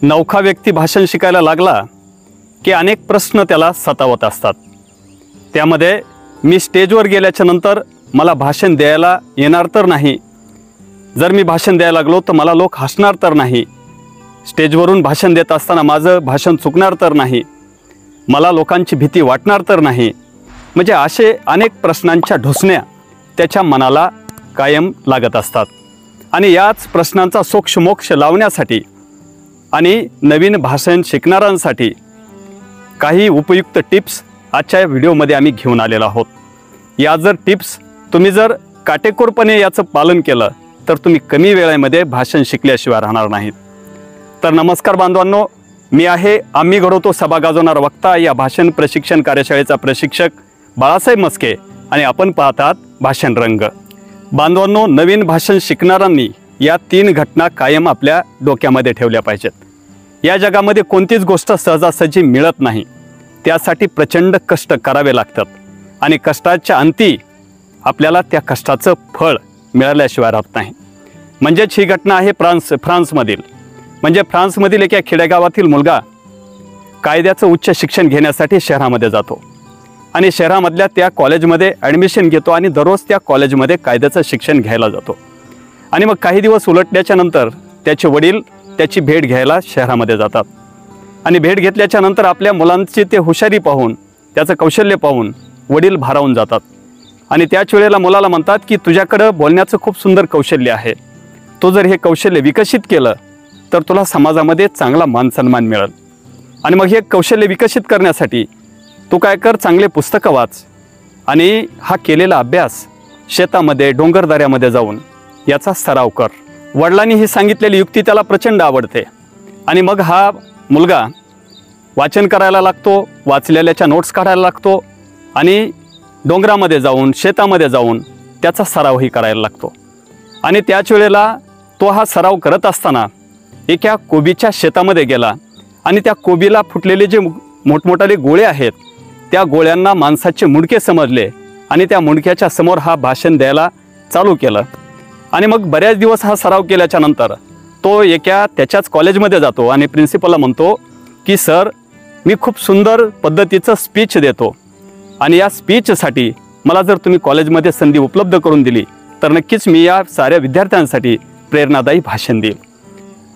नवखा व्यक्ती भाषण शिकायला लागला की अनेक प्रश्न त्याला सतावत असतात। त्यामध्ये मी स्टेजवर गेल्याच्या नंतर मला भाषण द्यायला येणार तर नाही, जर मी भाषण द्यायला लागलो तर मला लोक हसणार तर नाही, स्टेजवरून भाषण देत असताना माझं भाषण चुकणार तर नाही, मला लोकांची भीती वाटणार तर नाही। म्हणजे असे अनेक प्रश्नांच्या ढोसण्या त्याच्या मनाला कायम लागत असतात। आणि याच प्रश्नांचा सोक्षमोक्ष लावण्यासाठी आणि नवीन भाषण शिकणाऱ्यांसाठी काही उपयुक्त टिप्स आजच्या व्हिडिओमध्ये आम्ही घेऊन आलेलो आहोत। या जर टिप्स तुम्ही जर काटेकोरपणे याचं पालन केलं तर तुम्ही कमी वेळेमध्ये भाषण शिकल्याशिवाय राहणार नाहीत। तर नमस्कार बांधवांनो, मी आहे आम्ही घडवतो सभा गाजवणारा वक्ता या भाषण प्रशिक्षण कार्यशाळेचा प्रशिक्षक बाळासाहेब मस्के आणि आपण पाहतात भाषण रंग। बांधवांनो, नवीन भाषण शिकणाऱ्यांनी या 3 घटना कायम आपल्या डोक्यामध्ये ठेवल्या पाहिजेत। या जगामध्ये कोणतीच गोष्ट सहजासहजी मिळत नाही, त्यासाठी प्रचंड कष्ट करावे लागतात आणि कष्टाच्या अंती आपल्याला त्या कष्टाचं फळ मिळाल्याशिवाय राहत नाही। म्हणजेच ही घटना आहे फ्रान्समधील एका खेडेगावातील मुलगा कायद्याचं उच्च शिक्षण घेण्यासाठी शहरामध्ये जातो आणि शहरामधल्या त्या कॉलेजमध्ये ॲडमिशन घेतो आणि दररोज त्या कॉलेजमध्ये कायद्याचं शिक्षण घ्यायला जातो। आणि मग काही दिवस उलटल्याच्या नंतर त्याचे वडील त्याची भेट घ्यायला शहरामध्ये जातात आणि भेट घेतल्याच्या नंतर आपल्या मुलांची ते हुशारी पाहून, त्याचं कौशल्य पाहून वडील भारावून जातात आणि त्याच वेळेला मुलाला म्हणतात की तुझ्याकडं बोलण्याचं खूप सुंदर कौशल्य आहे, तो जर हे कौशल्य विकसित केलं तर तुला समाजामध्ये चांगला मानसन्मान मिळेल। आणि मग हे कौशल्य विकसित करण्यासाठी तू काय कर, चांगले पुस्तकं वाच आणि हा केलेला अभ्यास शेतामध्ये डोंगरदऱ्यामध्ये जाऊन याचा सराव कर। वडिलांनी ही सांगितलेली युक्ती त्याला प्रचंड आवडते आणि मग हा मुलगा वाचन करायला लागतो, वाचलेल्याच्या नोट्स काढायला लागतो आणि डोंगरामध्ये जाऊन शेतामध्ये जाऊन त्याचा सरावही करायला लागतो। आणि त्याच वेळेला तो हा सराव करत असताना एका कोबीच्या शेतामध्ये गेला आणि त्या कोबीला फुटलेले जे मोठमोठाले गोळे आहेत त्या गोळ्यांना माणसाचे मुंडके समजले आणि त्या मुंडक्याच्या समोर हा भाषण द्यायला चालू केलं। आणि मग बऱ्याच दिवस हा सराव केल्याच्या नंतर तो त्याच्याच कॉलेजमध्ये जातो आणि प्रिन्सिपलला म्हणतो की सर, मी खूप सुंदर पद्धतीचं स्पीच देतो आणि या स्पीचसाठी मला जर तुम्ही कॉलेजमध्ये संधी उपलब्ध करून दिली तर नक्कीच मी या साऱ्या विद्यार्थ्यांसाठी प्रेरणादायी भाषण देईल।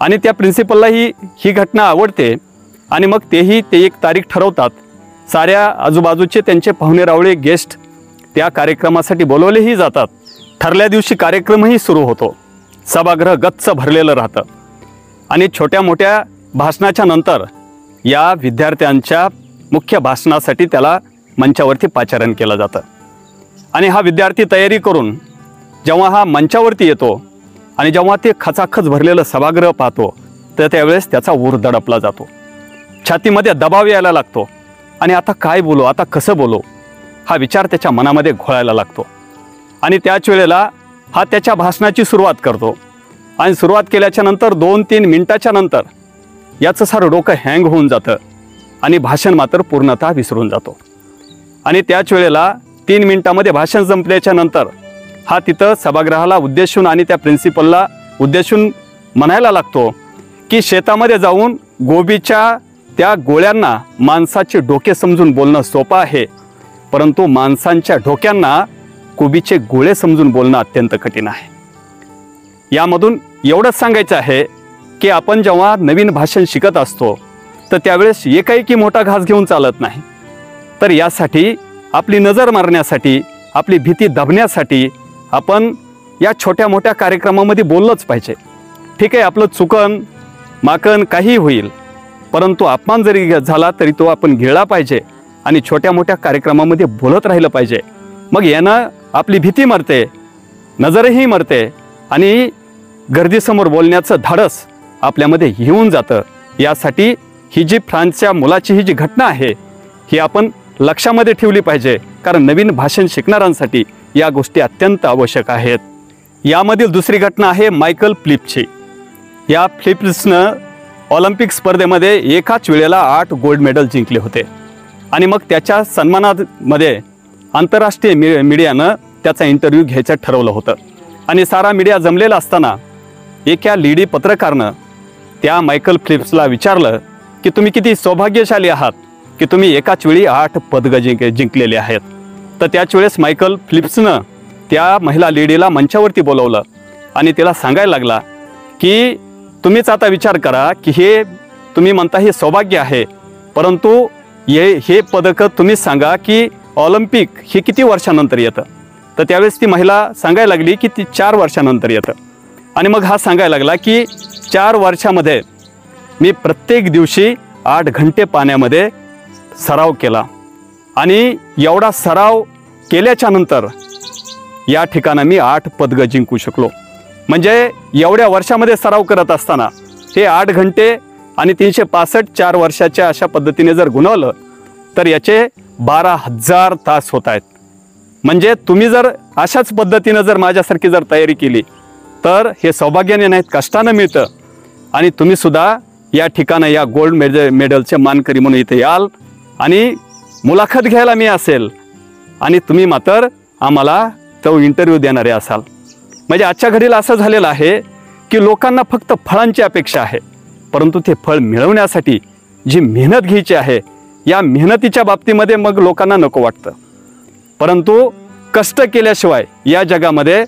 आणि त्या प्रिन्सिपलला ही घटना आवडते आणि मग ते एक तारीख ठरवतात। साऱ्या आजूबाजूचे त्यांचे पाहुणे रावळे गेस्ट त्या कार्यक्रमासाठी बोलवलेही जातात। ठरल्या दिवशी कार्यक्रमही सुरू होतो, सभागृह गच्च भरलेलं राहतं आणि छोट्या मोठ्या भाषणाच्या नंतर या विद्यार्थ्यांच्या मुख्य भाषणासाठी त्याला मंचावरती पाचारण केलं जातं। आणि हा विद्यार्थी तयारी करून जेव्हा हा मंचावरती येतो आणि जेव्हा ते खचाखच भरलेलं सभागृह पाहतो तर त्यावेळेस त्याचा ऊर दडपला जातो, छातीमध्ये दबाव यायला लागतो आणि आता काय बोलू, आता कसं बोलू, हा विचार त्याच्या मनामध्ये घोळायला लागतो। आणि त्याच वेळेला हा त्याच्या भाषणाची सुरुवात करतो आणि सुरुवात केल्याच्या नंतर 2-3 मिनिटाच्या नंतर याचं सारं डोकं हँग होऊन जातं आणि भाषण मात्र पूर्णतः विसरून जातो। आणि त्याच वेळेला 3 मिनिटामध्ये भाषण संपल्याच्या नंतर हा तिथं सभागृहाला उद्देशून आणि त्या प्रिन्सिपलला उद्देशून म्हणायला लागतो की शेतामध्ये जाऊन गोबीच्या त्या गोळ्यांना माणसाचे डोके समजून बोलणं सोपं आहे, परंतु माणसांच्या डोक्यांना कोबीचे गोळे समजून बोलणं अत्यंत कठीण आहे। यामधून एवढंच सांगायचं आहे की आपण जेव्हा नवीन भाषण शिकत असतो तर त्यावेळेस एकाएकी मोठा घास घेऊन चालत नाही, तर यासाठी आपली नजर मारण्यासाठी, आपली भीती दबण्यासाठी आपण या छोट्या मोठ्या कार्यक्रमामध्ये बोललंच पाहिजे। ठीक आहे, आपलं चुकन माकन काही होईल, परंतु अपमान जरी झाला तरी तो आपण गिळला पाहिजे आणि छोट्या मोठ्या कार्यक्रमामध्ये बोलत राहिलं पाहिजे। मग यानं आपली भीती मरते, नजरही मरते आणि गर्दीसमोर बोलण्याचं धाडस आपल्यामध्ये येऊन जातं। यासाठी ही जी फ्रान्सच्या मुलाची ही जी घटना आहे ही आपण लक्षामध्ये ठेवली पाहिजे, कारण नवीन भाषण शिकणाऱ्यांसाठी या गोष्टी अत्यंत आवश्यक आहेत। यामधील दुसरी घटना आहे मायकल फिलिप्सची। या फिलिप्सनं ऑलिम्पिक स्पर्धेमध्ये एकाच वेळेला 8 गोल्ड मेडल जिंकले होते आणि मग त्याच्या सन्मानामध्ये आंतरराष्ट्रीय मीडियानं त्याचा इंटरव्ह्यू घ्यायचं ठरवलं होतं आणि सारा मीडिया जमलेला असताना एका लेडी पत्रकारनं त्या मायकल फिलिप्सला विचारलं की तुम्ही किती सौभाग्यशाली आहात की तुम्ही एकाच वेळी 8 पदकं जिंकलेले आहेत. तर त्याच वेळेस मायकल फिलिप्सनं त्या महिला लेडीला मंचावरती बोलवलं आणि तिला सांगायला लागला की तुम्हीच आता विचार करा की हे तुम्ही म्हणता हे सौभाग्य आहे, परंतु हे पदकं तुम्हीच सांगा की ऑलिम्पिक हे किती वर्षानंतर येतं. तर त्यावेळेस ती महिला सांगायला लागली की ती 4 वर्षानंतर येतं. आणि मग हा सांगायला लागला की 4 वर्षामध्ये मी प्रत्येक दिवशी 8 घंटे पाण्यामध्ये सराव केला आणि एवढा सराव केल्याच्या नंतर या ठिकाणी मी 8 पदकं जिंकू शकलो. म्हणजे एवढ्या वर्षामध्ये सराव करत असताना हे 8 घंटे आणि 365 4 वर्षाच्या अशा पद्धतीने जर गुणवलं तर याचे 12,000 तास होत आहेत. म्हणजे तुम्ही जर अशाच पद्धतीनं जर माझ्यासारखी जर तयारी केली तर हे सौभाग्याने नाहीत कष्टानं मिळतं. आणि तुम्ही सुद्धा या ठिकाणी या गोल्ड मेडलचे मानकरी म्हणून इथे याल आणि मुलाखत घ्यायला मी असेल आणि तुम्ही मात्र आम्हाला तो इंटरव्ह्यू देणारे असाल. म्हणजे आजच्या घडीला असं झालेलं आहे की लोकांना फक्त फळांची अपेक्षा आहे, परंतु ते फळ मिळवण्यासाठी जी मेहनत घ्यायची आहे या मेहनतीच्या बाबतीमध्ये मग लोकांना नको वाटतं. परंतु कष्ट केल्याशिवाय या जगामध्ये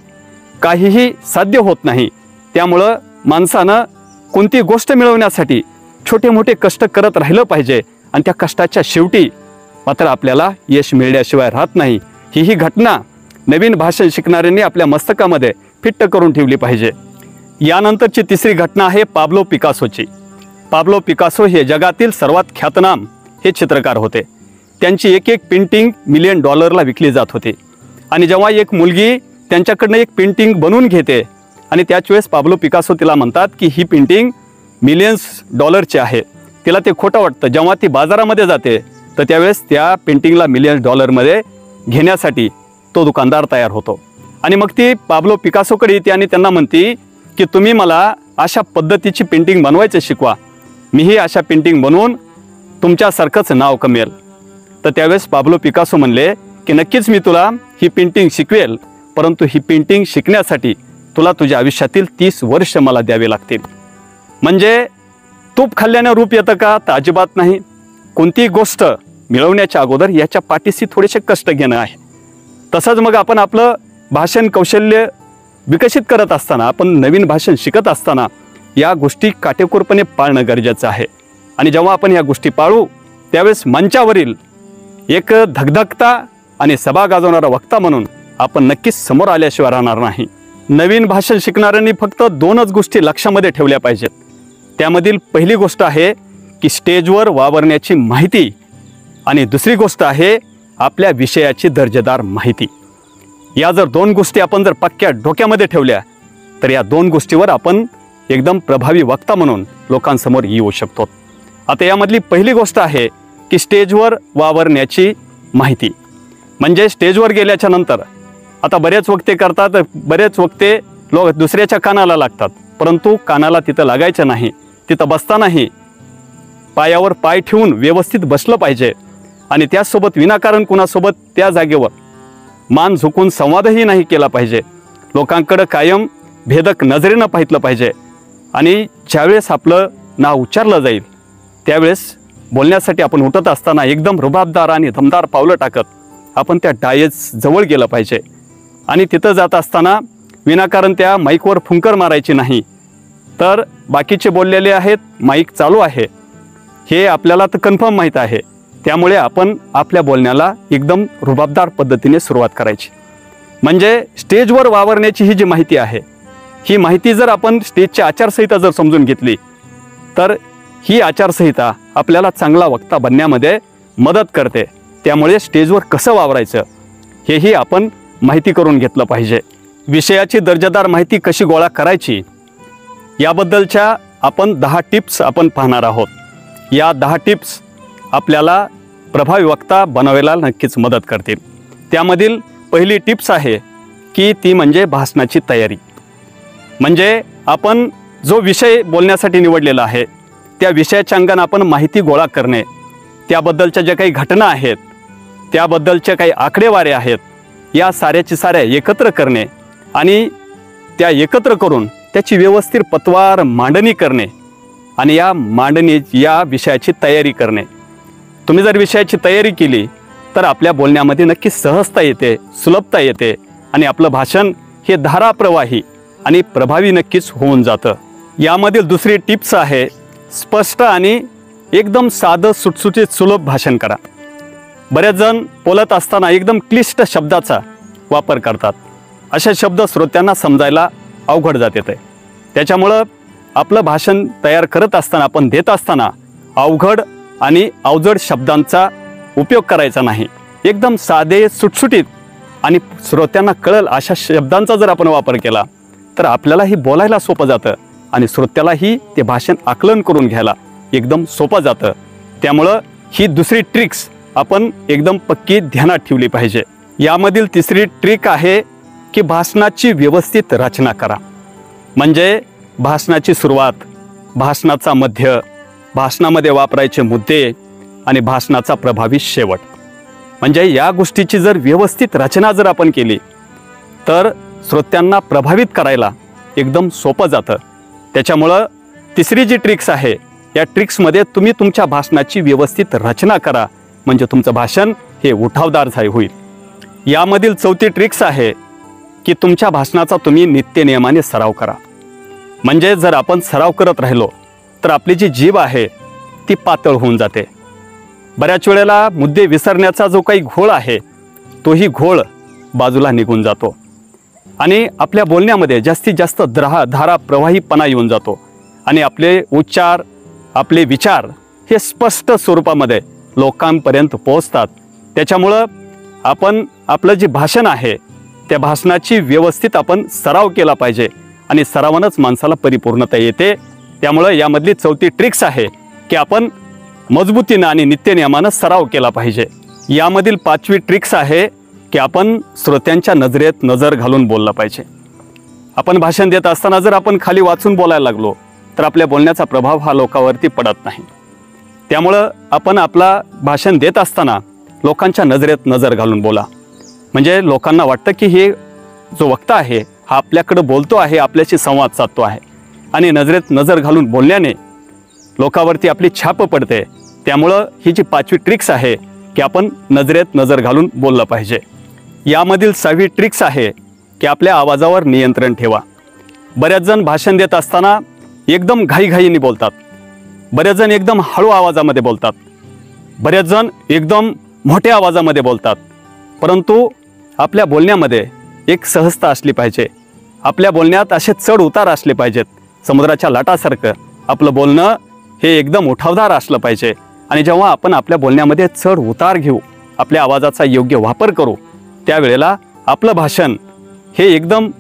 काहीही साध्य होत नाही. त्यामुळं माणसानं कोणती गोष्ट मिळवण्यासाठी छोटे मोठे कष्ट करत राहिलं पाहिजे आणि त्या कष्टाच्या शेवटी मात्र आपल्याला यश मिळण्याशिवाय राहत नाही. ही घटना नवीन भाषण शिकणाऱ्यांनी आपल्या मस्तकामध्ये फिट्ट करून ठेवली पाहिजे. यानंतरची तिसरी घटना आहे पाब्लो पिकासोची. पाब्लो पिकासो हे जगातील सर्वात ख्यातनाम हे चित्रकार होते. त्यांची एक पेंटिंग $1 मिलियन विकली जात होती. आणि जेव्हा एक मुलगी त्यांच्याकडनं एक पेंटिंग बनवून घेते आणि त्याच वेळेस पाब्लो पिकासो तिला म्हणतात की ही पेंटिंग $मिलियन्स आहे. तिला ते खोटं वाटतं. जेव्हा ती बाजारामध्ये जाते तर त्यावेळेस त्या पेंटिंगला $1 मिलियन घेण्यासाठी तो दुकानदार तयार होतो. आणि मग ती पाब्लो पिकासोकडे येते आणि त्यांना म्हणते की तुम्ही मला अशा पद्धतीची पेंटिंग बनवायचं शिकवा, मीही अशा पेंटिंग बनवून तुमच्यासारखंच नाव कमेल. तर त्यावेळेस पाब्लो पिकासो म्हणले की नक्कीच मी तुला ही पेंटिंग शिकवेल, परंतु ही पेंटिंग शिकण्यासाठी तुला तुझ्या आयुष्यातील 30 वर्ष मला द्यावे लागतील. म्हणजे तूप खाल्ल्याने रूप येतं का? तर अजिबात नाही. कोणतीही गोष्ट मिळवण्याच्या अगोदर याच्या पाठीशी थोडेसे कष्ट घेणं आहे. तसंच मग आपण आपलं भाषण कौशल्य विकसित करत असताना, आपण नवीन भाषण शिकत असताना या गोष्टी काटेकोरपणे पाळणं गरजेचं आहे. आणि जेव्हा आपण या गोष्टी पाळू त्यावेळेस मंचावरील एक धगधगता आणि सभा गाजवणारा वक्ता म्हणून आपण नक्कीच समोर आल्याशिवाय राहणार नाही. नवीन भाषण शिकणाऱ्यांनी फक्त 2च गोष्टी लक्षामध्ये ठेवल्या पाहिजेत. त्यामधील पहिली गोष्ट आहे की स्टेजवर वावरण्याची माहिती आणि दुसरी गोष्ट आहे आपल्या विषयाची दर्जेदार माहिती. या जर 2 गोष्टी आपण जर पक्क्या डोक्यामध्ये ठेवल्या तर या 2 गोष्टीवर आपण एकदम प्रभावी वक्ता म्हणून लोकांसमोर येऊ शकतो. आता यामधली पहिली गोष्ट आहे की स्टेजवर वावरण्याची माहिती. म्हणजे स्टेजवर गेल्याच्या नंतर आता बरेच वक्ते करतात, बरेच वक्ते लोक दुसऱ्याच्या कानाला लागतात, परंतु कानाला तिथं लागायचं नाही. तिथं बसतानाही पायावर पाय ठेवून व्यवस्थित बसलं पाहिजे आणि त्याचसोबत विनाकारण कुणासोबत त्या जागेवर मान झुकून संवादही नाही केला पाहिजे. लोकांकडं कायम भेदक नजरेनं पाहितलं पाहिजे. आणि ज्यावेळेस आपलं नाव उच्चारलं जाईल त्यावेळेस बोलण्यासाठी आपण उठत असताना एकदम रुबाबदार आणि दमदार पावलं टाकत आपण त्या डायस जवळ गेलं पाहिजे. आणि तिथं जात असताना विनाकारण त्या माईकवर फुंकर मारायची नाही. तर बाकीचे बोललेले आहेत, माईक चालू आहे हे आपल्याला तर कन्फर्म माहीत आहे, त्यामुळे आपण आपल्या बोलण्याला एकदम रुबाबदार पद्धतीने सुरुवात करायची. म्हणजे स्टेजवर वावरण्याची ही जी माहिती आहे, ही माहिती जर आपण स्टेजची आचारसंहिता जर समजून घेतली तर ही आचारसंहिता आपल्याला चांगला वक्ता बनण्यामध्ये मदत करते. त्यामुळे स्टेजवर कसं वावरायचं हेही आपण माहिती करून घेतलं पाहिजे. विषयाची दर्जेदार माहिती कशी गोळा करायची याबद्दलच्या आपण 10 टिप्स आपण पाहणार आहोत. या 10 टिप्स आपल्याला प्रभावी वक्ता बनवायला नक्कीच मदत करतील. त्यामधील पहिली टिप्स आहे की ती म्हणजे भाषणाची तयारी. म्हणजे आपण जो विषय बोलण्यासाठी निवडलेला आहे त्या विषयाच्या अंगाने आपण माहिती गोळा करणे, त्याबद्दलच्या ज्या काही घटना आहेत, त्याबद्दलच्या काही आकडेवारी आहेत, या साऱ्याची साऱ्या एकत्र करणे आणि त्या एकत्र करून त्याची व्यवस्थित पतवार मांडणी करणे आणि या मांडणी या विषयाची तयारी करणे. तुम्ही जर विषयाची तयारी केली तर आपल्या बोलण्यामध्ये नक्की सहजता येते, सुलभता येते आणि आपलं भाषण हे धाराप्रवाही आणि प्रभावी नक्कीच होऊन जातं. यामधील दुसरी टिप्स आहे, स्पष्ट आणि एकदम साधं सुटसुटीत सुलभ भाषण करा. बरेच जण बोलत असताना एकदम क्लिष्ट शब्दाचा वापर करतात. असे शब्द श्रोत्यांना समजायला अवघड जाते. त्याच्यामुळं आपलं भाषण तयार करत असताना, आपण देत असताना अवघड आणि अवजड शब्दांचा उपयोग करायचा नाही. एकदम साधे, सुटसुटीत आणि श्रोत्यांना कळेल अशा शब्दांचा जर आपण वापर केला तर आपल्यालाही बोलायला सोपं जातं आणि श्रोत्यालाही ते भाषण आकलन करून घ्यायला एकदम सोपं जातं. त्यामुळं ही दुसरी ट्रिक्स आपण एकदम पक्की ध्यानात ठेवली पाहिजे. यामधील तिसरी ट्रिक आहे की भाषणाची व्यवस्थित रचना करा. म्हणजे भाषणाची सुरुवात, भाषणाचा मध्य, भाषणामध्ये वापरायचे मुद्दे आणि भाषणाचा प्रभावी शेवट. म्हणजे या गोष्टीची जर व्यवस्थित रचना जर आपण केली तर श्रोत्यांना प्रभावित करायला एकदम सोपं जातं. त्याच्यामुळं तिसरी जी ट्रिक्स आहे, या ट्रिक्समध्ये तुम्ही तुमच्या भाषणाची व्यवस्थित रचना करा, म्हणजे तुमचं भाषण हे उठावदार होईल. यामधील चौथी ट्रिक्स आहे की तुमच्या भाषणाचा तुम्ही नित्यनियमाने सराव करा. म्हणजे जर आपण सराव करत राहिलो तर आपली जी जीभ आहे ती पातळ होऊन जाते. बऱ्याच वेळेला मुद्दे विसरण्याचा जो काही घोळ आहे तोही घोळ बाजूला निघून जातो आणि आपल्या बोलण्यामध्ये जास्तीत जास्त धाराप्रवाहीपणा येऊन जातो आणि आपले उच्चार, आपले विचार हे स्पष्ट स्वरूपामध्ये लोकांपर्यंत पोहोचतात. त्याच्यामुळं आपण आपलं जे भाषण आहे त्या भाषणाची व्यवस्थित आपण सराव केला पाहिजे आणि सरावानंच माणसाला परिपूर्णता येते. त्यामुळं यामधली चौथी ट्रिक्स आहे की आपण मजबूतीनं आणि नित्यनियमानं सराव केला पाहिजे. यामधील पाचवी ट्रिक्स आहे की आपण श्रोत्यांच्या नजरेत नजर घालून बोललं पाहिजे. आपण भाषण देत असताना जर आपण खाली वाचून बोलायला लागलो तर आपल्या बोलण्याचा प्रभाव हा लोकांवरती पडत नाही. त्यामुळं आपण आपला भाषण देत असताना लोकांच्या नजरेत नजर घालून बोला. म्हणजे लोकांना वाटतं की हे जो वक्ता आहे हा आपल्याकडं बोलतो आहे, आपल्याशी संवाद साधतो आहे आणि नजरेत नजर घालून बोलण्याने लोकांवरती आपली छाप पडते. त्यामुळं ही जी पाचवी ट्रिक्स आहे की आपण नजरेत नजर घालून बोललं पाहिजे. यामधील सहावी ट्रिक्स आहे की आपल्या आवाजावर नियंत्रण ठेवा. बऱ्याच जण भाषण देत असताना एकदम घाईघाईने बोलतात, बरेच जण एकदम हळू आवाजामध्ये बोलतात, बरेच जण एकदम मोठ्या आवाजामध्ये बोलतात. परंतु आपल्या बोलण्यामध्ये एक सहजता असली पाहिजे. आपल्या बोलण्यात असे चढ उतार असले पाहिजेत. समुद्राच्या लाटासारखं आपलं बोलणं हे एकदम उठावदार असलं पाहिजे. आणि जेव्हा आपण आपल्या बोलण्यामध्ये चढ उतार घेऊ, आपल्या आवाजाचा योग्य वापर करू, त्यावेळेला आपलं भाषण हे एकदम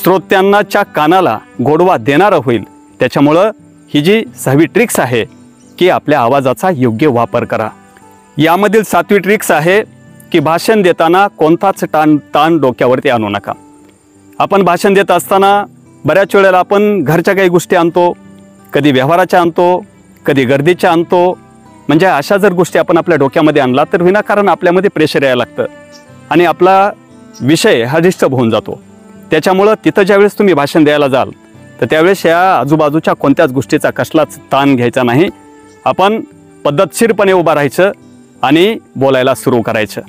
श्रोत्यांनाच्या कानाला गोडवा देणारं होईल. त्याच्यामुळं ही जी सहावी ट्रिक्स आहे की आपल्या आवाजाचा योग्य वापर करा. यामधील सातवी ट्रिक्स आहे की भाषण देताना कोणताच ताण डोक्यावरती आणू नका. आपण भाषण देत असताना बऱ्याच वेळेला आपण घरच्या काही गोष्टी आणतो, कधी व्यवहाराच्या आणतो, कधी गर्दीच्या आणतो. म्हणजे अशा जर गोष्टी आपण आपल्या डोक्यामध्ये आणला तर विनाकारण आपल्यामध्ये प्रेशर यायला लागतं आणि आपला विषय हा डिस्टर्ब होऊन जातो. त्याच्यामुळं तिथं ज्यावेळेस तुम्ही भाषण द्यायला जाल तर त्यावेळेस या आजूबाजूच्या कोणत्याच गोष्टीचा कसलाच ताण घ्यायचा नाही. आपण पद्धतशीरपणे उभा राहायचं आणि बोलायला सुरू करायचं.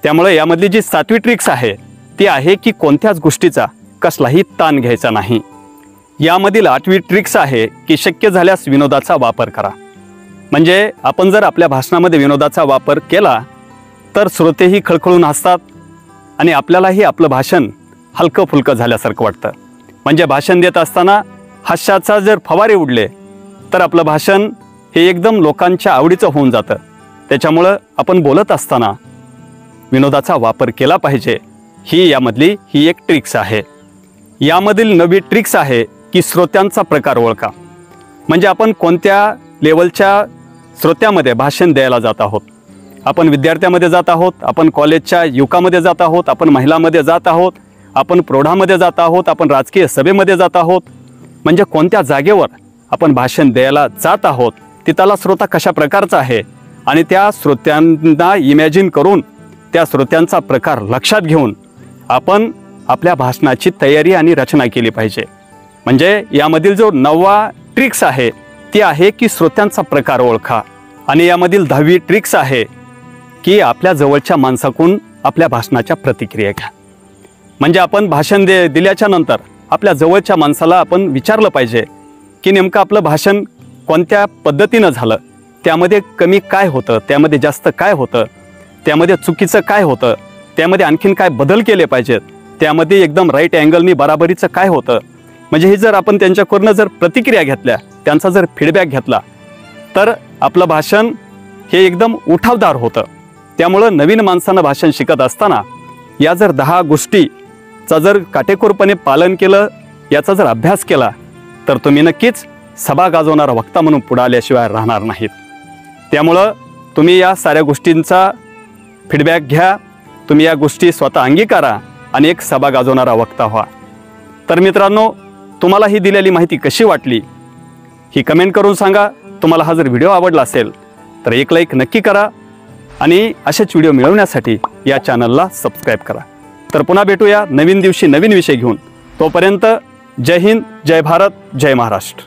त्यामुळे यामधली जी सातवी ट्रिक्स आहे ती आहे की कोणत्याच गोष्टीचा कसलाही ताण घ्यायचा नाही. यामधील आठवी ट्रिक्स आहे की शक्य झाल्यास विनोदाचा वापर करा. म्हणजे आपण जर आपल्या भाषणामध्ये विनोदाचा वापर केला तर श्रोतेही खळखळून हसतात आणि आपल्यालाही आपलं भाषण हलकं फुलकं झाल्यासारखं वाटतं. म्हणजे भाषण देत असताना हास्याचा जर फवारे उडले तर आपलं भाषण हे एकदम लोकांच्या आवडीचं होऊन जातं. त्याच्यामुळं आपण बोलत असताना विनोदाचा वापर केला पाहिजे. ही यामधली ही एक ट्रिक्स आहे. यामधील नवी ट्रिक्स आहे की श्रोत्यांचा प्रकार ओळखा. म्हणजे आपण कोणत्या लेवलच्या श्रोत्यामध्ये भाषण द्यायला जात आहोत. आपण विद्यार्थ्यामध्ये जात आहोत, आपण कॉलेजच्या युवकामध्ये जात आहोत, आपण महिलामध्ये जात आहोत, आपण प्रौढामध्ये जात आहोत, आपण राजकीय सभेमध्ये जात आहोत. म्हणजे कोणत्या जागेवर आपण भाषण द्यायला जात आहोत तिथला श्रोता कशा प्रकारचा आहे आणि त्या श्रोत्यांना इमॅजिन करून त्या श्रोत्यांचा प्रकार लक्षात घेऊन आपण आपल्या भाषणाची तयारी आणि रचना केली पाहिजे. म्हणजे यामधील जो 9वा ट्रिक्स आहे ती आहे की श्रोत्यांचा प्रकार ओळखा आणि यामधील 10वी ट्रिक्स आहे की आपल्या जवळच्या माणसाकडून आपल्या भाषणाच्या प्रतिक्रिया घ्या. म्हणजे आपण भाषण दिल्याच्या नंतर आपल्या जवळच्या माणसाला आपण विचारलं पाहिजे की नेमकं आपलं भाषण कोणत्या पद्धतीनं झालं, त्यामध्ये कमी काय होतं, त्यामध्ये जास्त काय होतं, त्यामध्ये चुकीचं काय होतं, त्यामध्ये आणखीन काय बदल केले पाहिजेत, त्यामध्ये एकदम राईट अँगलनी बराबरीचं काय होतं. म्हणजे हे जर आपण त्यांच्याकडून जर प्रतिक्रिया घेतल्या, त्यांचा जर फीडबॅक घेतला, तर आपलं भाषण हे एकदम उठावदार होतं. त्यामुळं नवीन माणसानं भाषण शिकत असताना या जर 10 गोष्टीचा जर काटेकोरपणे पालन केलं, याचा जर अभ्यास केला, तर तुम्ही नक्कीच सभा गाजवणारा वक्ता म्हणून पुढे आल्याशिवाय राहणार नाहीत. त्यामुळं तुम्ही या साऱ्या गोष्टींचा फीडबॅक घ्या, तुम्ही या गोष्टी स्वतः अंगीकारा आणि एक सभा गाजवणारा वक्ता व्हा. तर मित्रांनो, तुम्हाला ही दिलेली माहिती कशी वाटली ही कमेंट करून सांगा. तुम्हाला हा जर व्हिडिओ आवडला असेल तर एक लाईक नक्की करा आणि असेच व्हिडिओ मिळवण्यासाठी या चॅनलला सबस्क्राईब करा. तर पुन्हा भेटूया नवीन दिवशी नवीन विषय घेऊन. तोपर्यंत जय हिंद, जय भारत, जय महाराष्ट्र.